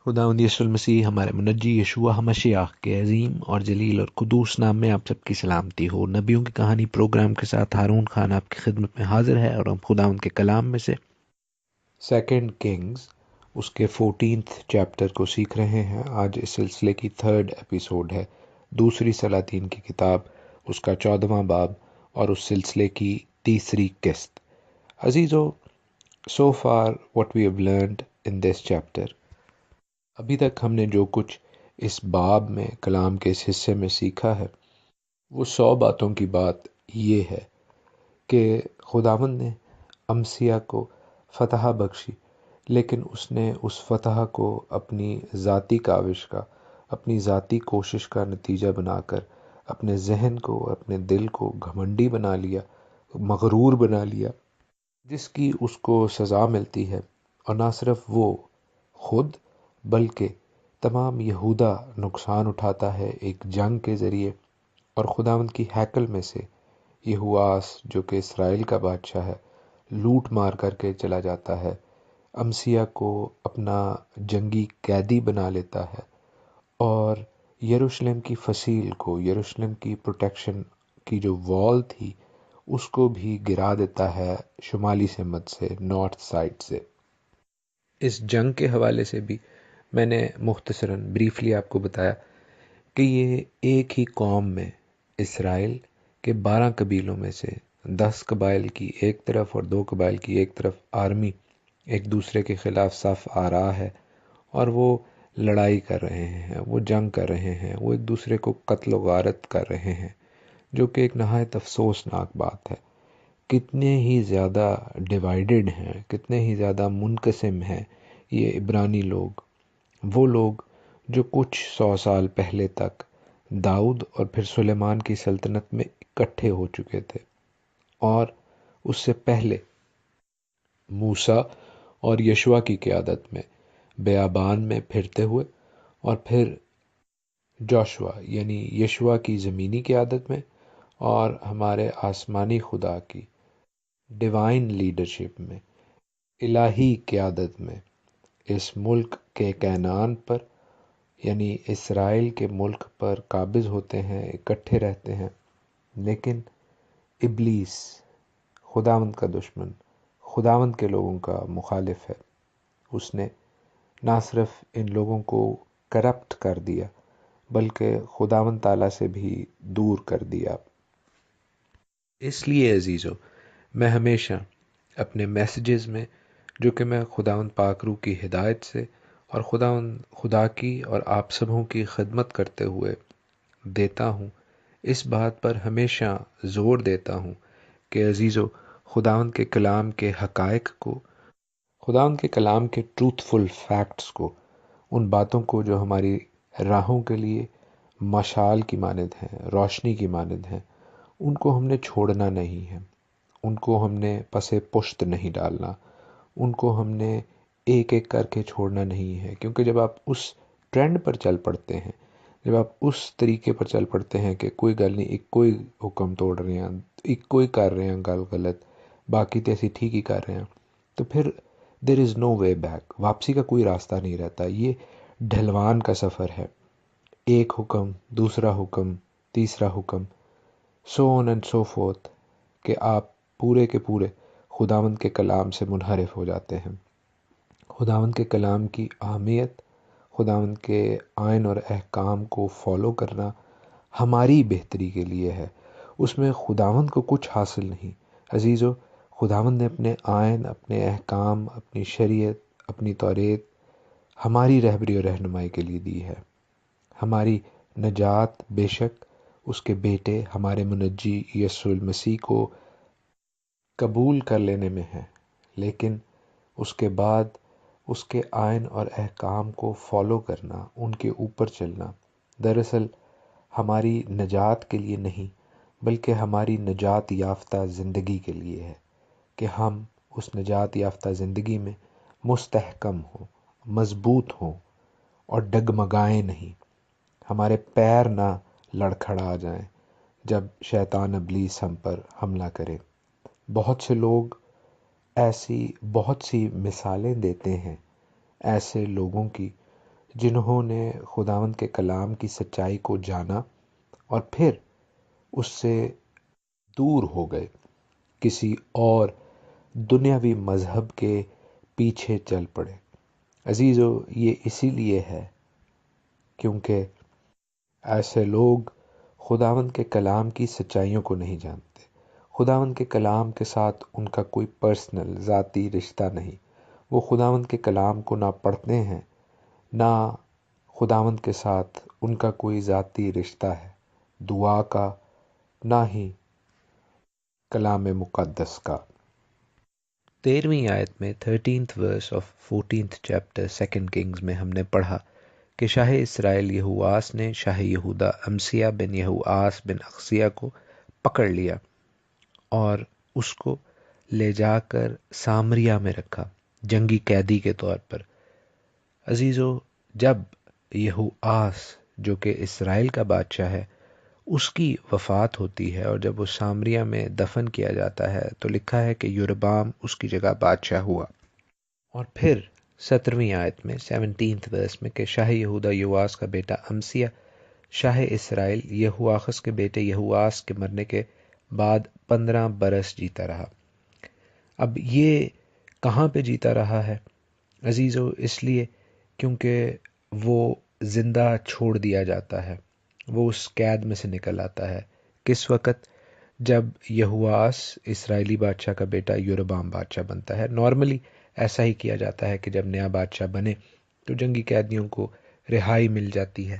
خداوند یسوع المسیح ہمارے منجی یشوع ہمشیاہ کے عظیم اور جلیل اور قدوس نام میں آپ سب کی سلامتی ہو۔ نبیوں کی کہانی پروگرام کے ساتھ ہارون خان آپ کی خدمت میں حاضر ہے، اور ہم خداوند کے کلام میں سے سیکنڈ کنگز اس کے 14th چیپٹر کو سیکھ رہے ہیں۔ آج اس سلسلے کی 3rd ایپیسوڈ ہے، دوسری سلاطین کی کتاب، اس کا 14واں باب اور اس سلسلے کی تیسری قسط۔ عزیزو، so far what we have learned in this chapter، ابھی تک ہم نے جو کچھ اس باب میں کلام کے اس حصے میں سیکھا ہے وہ 100 باتوں کی بات یہ ہے کہ خداوند نے امسیہ کو فتح بخشی، لیکن اس نے اس فتح کو اپنی ذاتی کاوش کا، اپنی ذاتی کوشش کا نتیجہ بنا کر اپنے ذہن کو، اپنے دل کو گھمنڈی بنا لیا، مغرور بنا لیا، جس کی اس کو سزا ملتی ہے۔ اور نہ صرف وہ خود بلکہ تمام یہودا نقصان اٹھاتا ہے ایک جنگ کے ذریعے، اور خداوند کی ہیکل میں سے یہواس جو کہ اسرائیل کا بادشاہ ہے لوٹ مار کر کے چلا جاتا ہے، امسیہ کو اپنا جنگی قیدی بنا لیتا ہے، اور یروشلم کی فصیل کو، یروشلم کی پروٹیکشن کی جو وال تھی اس کو بھی گرا دیتا ہے شمالی سمت سے، نارتھ سائڈ سے۔ اس جنگ کے حوالے سے بھی میں نے مختصراً بریفلی آپ کو بتایا کہ یہ ایک ہی قوم میں، اسرائیل کے 12 قبیلوں میں سے 10 قبائل کی ایک طرف اور 2 قبائل کی ایک طرف آرمی ایک دوسرے کے خلاف صف آ رہا ہے، اور وہ لڑائی کر رہے ہیں، وہ جنگ کر رہے ہیں، وہ ایک دوسرے کو قتل و غارت کر رہے ہیں، جو کہ ایک نہایت افسوسناک بات ہے۔ کتنے ہی زیادہ ڈیوائیڈڈ ہیں، کتنے ہی زیادہ منقسم ہیں یہ عبرانی لوگ، وہ لوگ جو کچھ 100 سال پہلے تک داؤد اور پھر سلیمان کی سلطنت میں اکٹھے ہو چکے تھے، اور اس سے پہلے موسیٰ اور یشوع کی قیادت میں بیابان میں پھرتے ہوئے، اور پھر جوشوا یعنی یشوع کی زمینی قیادت میں، اور ہمارے آسمانی خدا کی ڈیوائن لیڈرشپ میں، الہی قیادت میں اس ملک کے کینعان پر یعنی اسرائیل کے ملک پر قابض ہوتے ہیں، اکٹھے رہتے ہیں۔ لیکن ابلیس، خداوند کا دشمن، خداوند کے لوگوں کا مخالف ہے، اس نے نہ صرف ان لوگوں کو کرپٹ کر دیا بلکہ خداوند تعالیٰ سے بھی دور کر دیا۔ اس لیے عزیزو، میں ہمیشہ اپنے میسیجز میں جو کہ میں خداوند پاک روح کی ہدایت سے اور خدا کی اور آپ سبوں کی خدمت کرتے ہوئے دیتا ہوں، اس بات پر ہمیشہ زور دیتا ہوں کہ عزیزو، خداوند کے کلام کے حقائق کو، خداوند کے کلام کے ٹروتھفل فیکٹس کو، ان باتوں کو جو ہماری راہوں کے لیے مشال کی مانند ہیں، روشنی کی مانند ہیں، ان کو ہم نے چھوڑنا نہیں ہے، ان کو ہم نے پس پشت نہیں ڈالنا، ان کو ہم نے ایک ایک کر کے چھوڑنا نہیں ہے، کیونکہ جب آپ اس ٹرینڈ پر چل پڑتے ہیں، جب آپ اس طریقے پر چل پڑتے ہیں کہ کوئی گل نہیں، ایک کوئی حکم توڑ رہے ہیں، ایک کوئی کر رہے ہیں گل غلط، باقی تو ایسی ٹھیک ہی کر رہے ہیں، تو پھر دیر از نو وے بیک، واپسی کا کوئی راستہ نہیں رہتا۔ یہ ڈھلوان کا سفر ہے، ایک حکم، دوسرا حکم، تیسرا حکم، سو آن اینڈ سو فورتھ، کہ آپ پورے کے پورے خداوند کے کلام سے منحرف ہو جاتے ہیں۔ خداوند کے کلام کی اہمیت، خداوند کے آئین اور احکام کو فالو کرنا ہماری بہتری کے لیے ہے، اس میں خداوند کو کچھ حاصل نہیں۔ عزیزو، خداوند نے اپنے آئین، اپنے احکام، اپنی شریعت، اپنی توریت ہماری رہبری اور رہنمائی کے لیے دی ہے۔ ہماری نجات بے شک اس کے بیٹے ہمارے منجی یسوع المسیح کو قبول کر لینے میں ہے، لیکن اس کے بعد اس کے آئین اور احکام کو فالو کرنا، ان کے اوپر چلنا، دراصل ہماری نجات کے لیے نہیں بلکہ ہماری نجات یافتہ زندگی کے لیے ہے، کہ ہم اس نجات یافتہ زندگی میں مستحکم ہوں، مضبوط ہوں اور ڈگمگائیں نہیں، ہمارے پیر نہ لڑکھڑا جائیں جب شیطان ابلیس ہم پر حملہ کرے۔ بہت سے لوگ ایسی بہت سی مثالیں دیتے ہیں ایسے لوگوں کی جنہوں نے خداوند کے کلام کی سچائی کو جانا اور پھر اس سے دور ہو گئے، کسی اور دنیاوی مذہب کے پیچھے چل پڑے۔ عزیزو، یہ اسی لیے ہے کیونکہ ایسے لوگ خداوند کے کلام کی سچائیوں کو نہیں جانتے۔ خداوند کے کلام کے ساتھ ان کا کوئی پرسنل ذاتی رشتہ نہیں۔ وہ خداوند کے کلام کو نہ پڑھتے ہیں، نہ خداوند کے ساتھ ان کا کوئی ذاتی رشتہ ہے، دعا کا نہ ہی کلام مقدس کا۔ 13ویں آیت میں 13th verse of 14th chapter 2 Kings میں ہم نے پڑھا کہ شاہ اسرائیل یہوآس نے شاہ یہودا امسیہ بن یہوآس بن اخزیہ کو پکڑ لیا اور اس کو لے جا کر سامریہ میں رکھا جنگی قیدی کے طور پر۔ عزیزو، جب یہوآس جو کہ اسرائیل کا بادشاہ ہے اس کی وفات ہوتی ہے اور جب وہ سامریہ میں دفن کیا جاتا ہے تو لکھا ہے کہ یوربام اس کی جگہ بادشاہ ہوا۔ اور پھر 17ویں آیت میں 17th verse میں کہ شاہ یہودا یہوآس کا بیٹا امسیہ شاہ اسرائیل یہوآخز کے بیٹے یہوآس کے مرنے کے بعد 15 برس جیتا رہا۔ اب یہ کہاں پہ جیتا رہا ہے عزیزو؟ اس لیے کیونکہ وہ زندہ چھوڑ دیا جاتا ہے، وہ اس قید میں سے نکل آتا ہے۔ کس وقت؟ جب یہوآس اسرائیلی بادشاہ کا بیٹا یوربام بادشاہ بنتا ہے۔ نارملی ایسا ہی کیا جاتا ہے کہ جب نیا بادشاہ بنے تو جنگی قیدیوں کو رہائی مل جاتی ہے،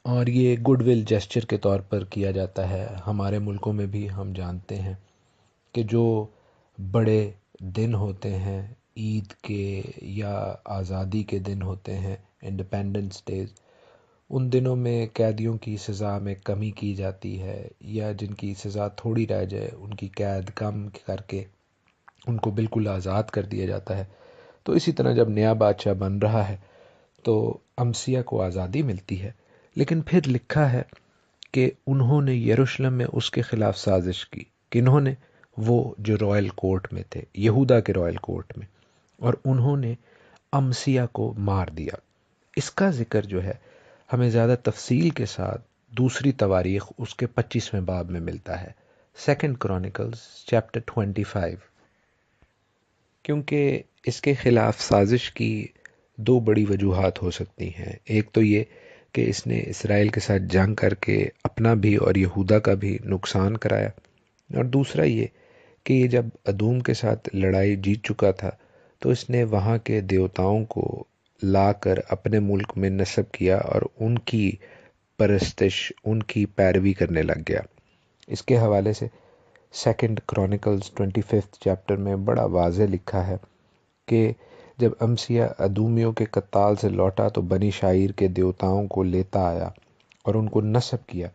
اور یہ گڈ ول جیسچر کے طور پر کیا جاتا ہے۔ ہمارے ملکوں میں بھی ہم جانتے ہیں کہ جو بڑے دن ہوتے ہیں عید کے یا آزادی کے دن ہوتے ہیں، انڈیپینڈنس ڈیز، ان دنوں میں قیدیوں کی سزا میں کمی کی جاتی ہے، یا جن کی سزا تھوڑی رہ جائے ان کی قید کم کر کے ان کو بالکل آزاد کر دیا جاتا ہے۔ تو اسی طرح جب نیا بادشاہ بن رہا ہے تو امسیہ کو آزادی ملتی ہے، لیکن پھر لکھا ہے کہ انہوں نے یروشلم میں اس کے خلاف سازش کی۔ کنہوں نے؟ وہ جو رائل کورٹ میں تھے، یہودا کے رائل کورٹ میں، اور انہوں نے امسیہ کو مار دیا۔ اس کا ذکر جو ہے ہمیں زیادہ تفصیل کے ساتھ دوسری تواریخ اس کے 25ویں باب میں ملتا ہے، 2 Chronicles chapter 25۔ کیونکہ اس کے خلاف سازش کی دو بڑی وجوہات ہو سکتی ہیں۔ ایک تو یہ کہ اس نے اسرائیل کے ساتھ جنگ کر کے اپنا بھی اور یہودا کا بھی نقصان کرایا، اور دوسرا یہ کہ یہ جب ادوم کے ساتھ لڑائی جیت چکا تھا تو اس نے وہاں کے دیوتاؤں کو لا کر اپنے ملک میں نصب کیا اور ان کی پرستش، ان کی پیروی کرنے لگ گیا۔ اس کے حوالے سے 2 Chronicles 25 چیپٹر میں بڑا واضح لکھا ہے کہ جب امسیہ ادومیوں کے قتال سے لوٹا تو بنی شعیر کے دیوتاؤں کو لیتا آیا اور ان کو نصب کیا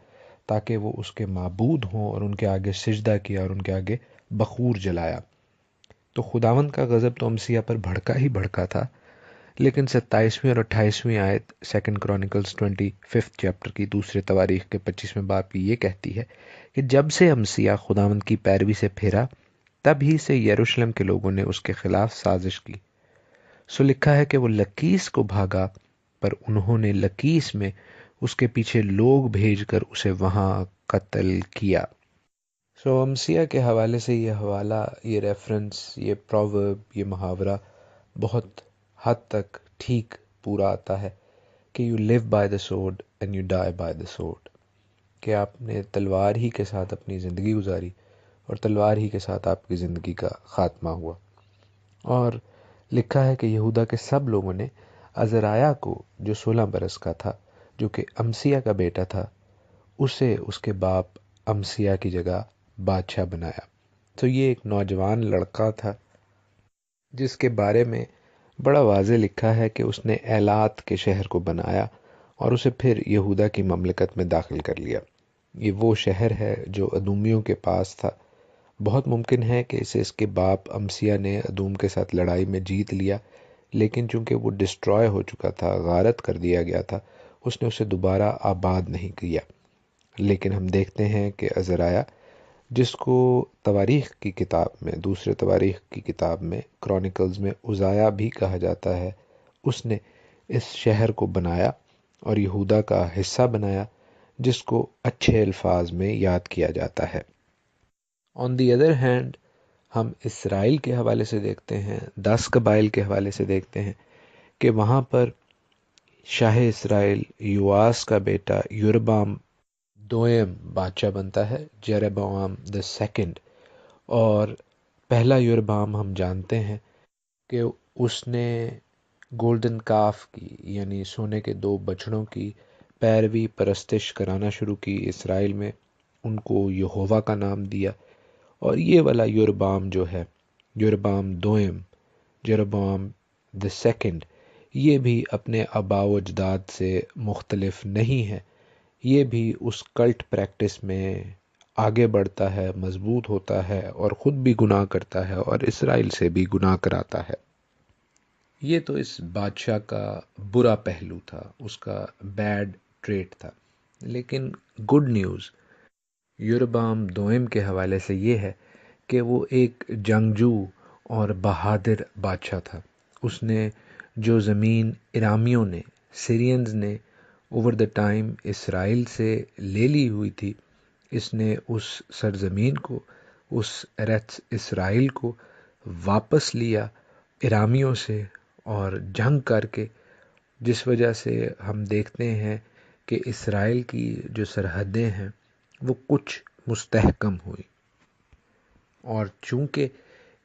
تاکہ وہ اس کے معبود ہوں، اور ان کے آگے سجدہ کیا اور ان کے آگے بخور جلایا۔ تو خداوند کا غضب تو امسیہ پر بھڑکا ہی بھڑکا تھا، لیکن 27ویں اور 28ویں آیت 2 Chronicles 25 چیپٹر کی دوسرے تواریخ کے 25ویں باب کی یہ کہتی ہے کہ جب سے امسیہ خداوند کی پیروی سے پھرا تب ہی سے یروشلم کے لوگوں نے اس کے خلاف سازش کی۔ سو لکھا ہے کہ وہ لکیس کو بھاگا، پر انہوں نے لکیس میں اس کے پیچھے لوگ بھیج کر اسے وہاں قتل کیا۔ سو امسیہ کے حوالے سے یہ حوالہ، یہ ریفرنس، یہ پروورب، یہ محاورہ بہت حد تک ٹھیک پورا آتا ہے کہ you live by the sword and you die by the sword, کہ آپ نے تلوار ہی کے ساتھ اپنی زندگی گزاری اور تلوار ہی کے ساتھ آپ کی زندگی کا خاتمہ ہوا۔ اور لکھا ہے کہ یہودا کے سب لوگوں نے عزرایہ کو جو 16 برس کا تھا، جو کہ امسیہ کا بیٹا تھا، اسے اس کے باپ امسیہ کی جگہ بادشاہ بنایا۔ تو یہ ایک نوجوان لڑکا تھا جس کے بارے میں بڑا واضح لکھا ہے کہ اس نے ایلات کے شہر کو بنایا اور اسے پھر یہودا کی مملکت میں داخل کر لیا۔ یہ وہ شہر ہے جو ادومیوں کے پاس تھا۔ بہت ممکن ہے کہ اسے اس کے باپ امسیہ نے ادوم کے ساتھ لڑائی میں جیت لیا، لیکن چونکہ وہ ڈسٹروائے ہو چکا تھا، غارت کر دیا گیا تھا، اس نے اسے دوبارہ آباد نہیں کیا۔ لیکن ہم دیکھتے ہیں کہ عزرایہ، جس کو تواریخ کی کتاب میں، دوسرے تواریخ کی کتاب میں، کرونیکلز میں عزایہ بھی کہا جاتا ہے، اس نے اس شہر کو بنایا اور یہودا کا حصہ بنایا، جس کو اچھے الفاظ میں یاد کیا جاتا ہے۔ آن دی ادر ہینڈ ہم اسرائیل کے حوالے سے دیکھتے ہیں، 10 قبائل کے حوالے سے دیکھتے ہیں کہ وہاں پر شاہ اسرائیل یواس کا بیٹا یربعام دوئم بادشاہ بنتا ہے، جیروبعام the second۔ اور پہلا یربعام ہم جانتے ہیں کہ اس نے گولڈن کاف کی یعنی سونے کے 2 بچڑوں کی پیروی پرستش کرانا شروع کی اسرائیل میں، ان کو یہوہ کا نام دیا۔ اور یہ والا یربعام جو ہے، یربعام دوئم، جیروبعام the second، یہ بھی اپنے آباء و اجداد سے مختلف نہیں ہے، یہ بھی اس کلٹ پریکٹس میں آگے بڑھتا ہے، مضبوط ہوتا ہے اور خود بھی گناہ کرتا ہے اور اسرائیل سے بھی گناہ کراتا ہے۔ یہ تو اس بادشاہ کا برا پہلو تھا، اس کا بیڈ ٹریٹ تھا۔ لیکن گڈ نیوز یربعام دوئم کے حوالے سے یہ ہے کہ وہ ایک جنگجو اور بہادر بادشاہ تھا۔ اس نے جو زمین ارامیوں نے، سیرینز نے اوور دا ٹائم اسرائیل سے لے لی ہوئی تھی، اس نے اس سرزمین کو، اس ارتھ اسرائیل کو واپس لیا ارامیوں سے اور جنگ کر کے، جس وجہ سے ہم دیکھتے ہیں کہ اسرائیل کی جو سرحدیں ہیں وہ کچھ مستحکم ہوئی۔ اور چونکہ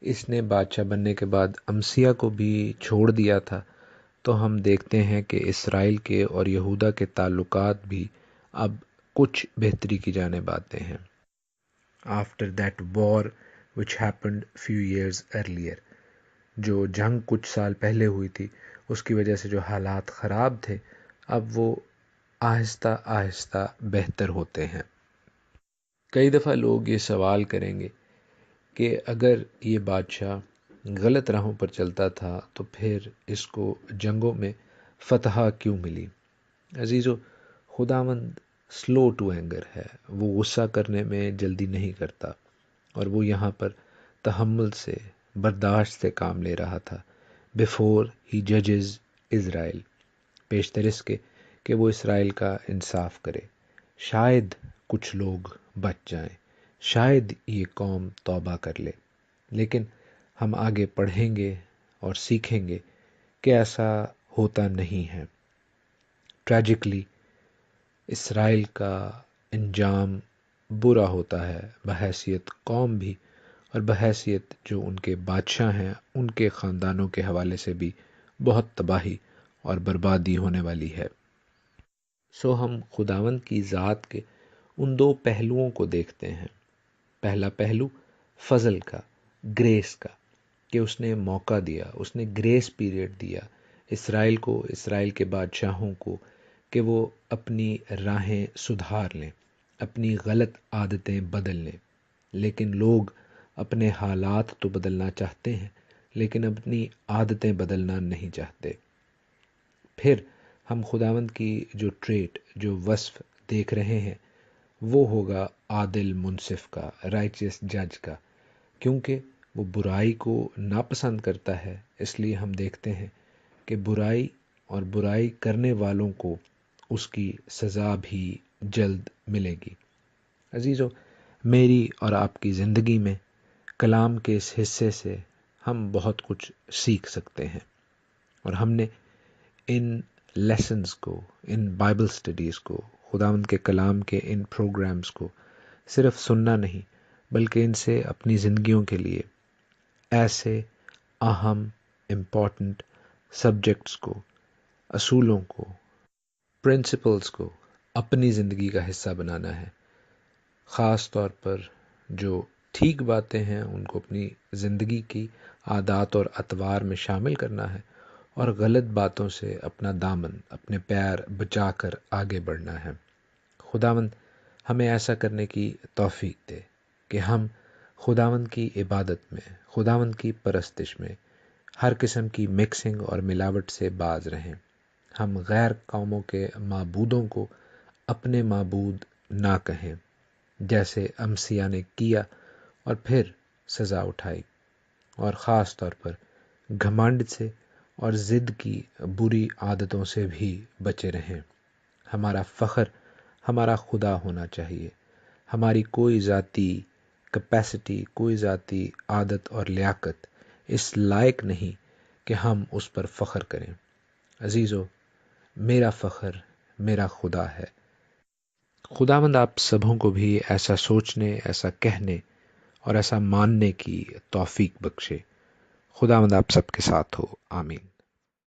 اس نے بادشاہ بننے کے بعد امسیہ کو بھی چھوڑ دیا تھا، تو ہم دیکھتے ہیں کہ اسرائیل کے اور یہودا کے تعلقات بھی اب کچھ بہتری کی جانب آتے ہیں۔ After that war which happened few years earlier, جو جنگ کچھ سال پہلے ہوئی تھی، اس کی وجہ سے جو حالات خراب تھے، اب وہ آہستہ آہستہ بہتر ہوتے ہیں۔ کئی دفعہ لوگ یہ سوال کریں گے کہ اگر یہ بادشاہ غلط راہوں پر چلتا تھا تو پھر اس کو جنگوں میں فتح کیوں ملی؟ عزیزو، خداوند سلو ٹو اینگر ہے، وہ غصہ کرنے میں جلدی نہیں کرتا، اور وہ یہاں پر تحمل سے، برداشت سے کام لے رہا تھا۔ بیفور ہی ججز اسرائیل، پیشتر اس کے کہ وہ اسرائیل کا انصاف کرے، شاید کچھ لوگ بچ جائیں، شاید یہ قوم توبہ کر لے۔ لیکن ہم آگے پڑھیں گے اور سیکھیں گے کہ ایسا ہوتا نہیں ہے۔ ٹریجکلی اسرائیل کا انجام برا ہوتا ہے، بحیثیت قوم بھی اور بحیثیت جو ان کے بادشاہ ہیں، ان کے خاندانوں کے حوالے سے بھی بہت تباہی اور بربادی ہونے والی ہے۔ سو ہم خداوند کی ذات کے ان 2 پہلوؤں کو دیکھتے ہیں۔ پہلا پہلو فضل کا، گریس کا، کہ اس نے موقع دیا، اس نے گریس پیریڈ دیا اسرائیل کو، اسرائیل کے بادشاہوں کو، کہ وہ اپنی راہیں سدھار لیں، اپنی غلط عادتیں بدل لیں۔ لیکن لوگ اپنے حالات تو بدلنا چاہتے ہیں، لیکن اپنی عادتیں بدلنا نہیں چاہتے۔ پھر ہم خداوند کی جو ٹریٹ، جو وصف دیکھ رہے ہیں، وہ ہوگا عادل منصف کا، رائچیس جج کا، کیونکہ وہ برائی کو ناپسند کرتا ہے۔ اس لیے ہم دیکھتے ہیں کہ برائی اور برائی کرنے والوں کو اس کی سزا بھی جلد ملے گی۔ عزیزو، میری اور آپ کی زندگی میں کلام کے اس حصے سے ہم بہت کچھ سیکھ سکتے ہیں، اور ہم نے ان لیسنز کو، ان بائبل سٹڈیز کو، خداوند کے کلام کے ان پروگرامز کو صرف سننا نہیں، بلکہ ان سے اپنی زندگیوں کے لیے ایسے اہم امپورٹنٹ سبجیکٹس کو، اصولوں کو، پرنسپلز کو اپنی زندگی کا حصہ بنانا ہے۔ خاص طور پر جو ٹھیک باتیں ہیں ان کو اپنی زندگی کی عادات اور اطوار میں شامل کرنا ہے، اور غلط باتوں سے اپنا دامن، اپنے پیر بچا کر آگے بڑھنا ہے۔ خداوند ہمیں ایسا کرنے کی توفیق دے کہ ہم خداوند کی عبادت میں، خداوند کی پرستش میں ہر قسم کی مکسنگ اور ملاوٹ سے باز رہیں۔ ہم غیر قوموں کے معبودوں کو اپنے معبود نہ کہیں، جیسے امسیہ نے کیا اور پھر سزا اٹھائی، اور خاص طور پر گھمنڈ سے اور ضد کی بری عادتوں سے بھی بچے رہیں۔ ہمارا فخر ہمارا خدا ہونا چاہیے، ہماری کوئی ذاتی کیپیسٹی، کوئی ذاتی عادت اور لیاقت اس لائق نہیں کہ ہم اس پر فخر کریں۔ عزیزو، میرا فخر میرا خدا ہے۔ خداوند آپ سبوں کو بھی ایسا سوچنے، ایسا کہنے اور ایسا ماننے کی توفیق بخشے۔ خداوند آپ سب کے ساتھ ہو، آمین۔